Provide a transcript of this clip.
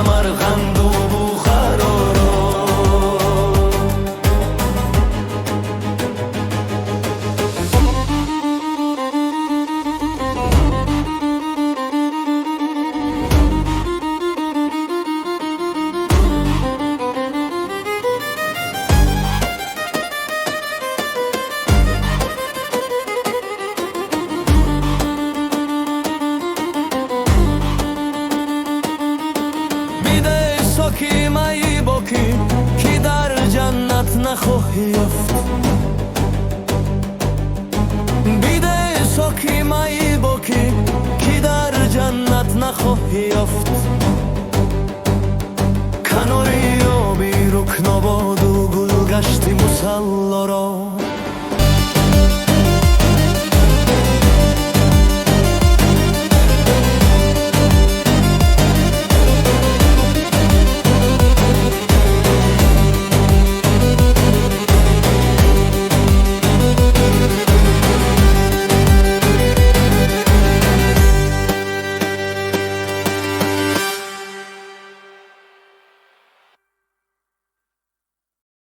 سمرقند و بخارا را. کی مایی باکی کی در جنت نخواهی یافت. بیده ساکی مایی باکی کی در جنت نخواهی یافت. کناری آبی رکن آباد و گل گشتی مسلم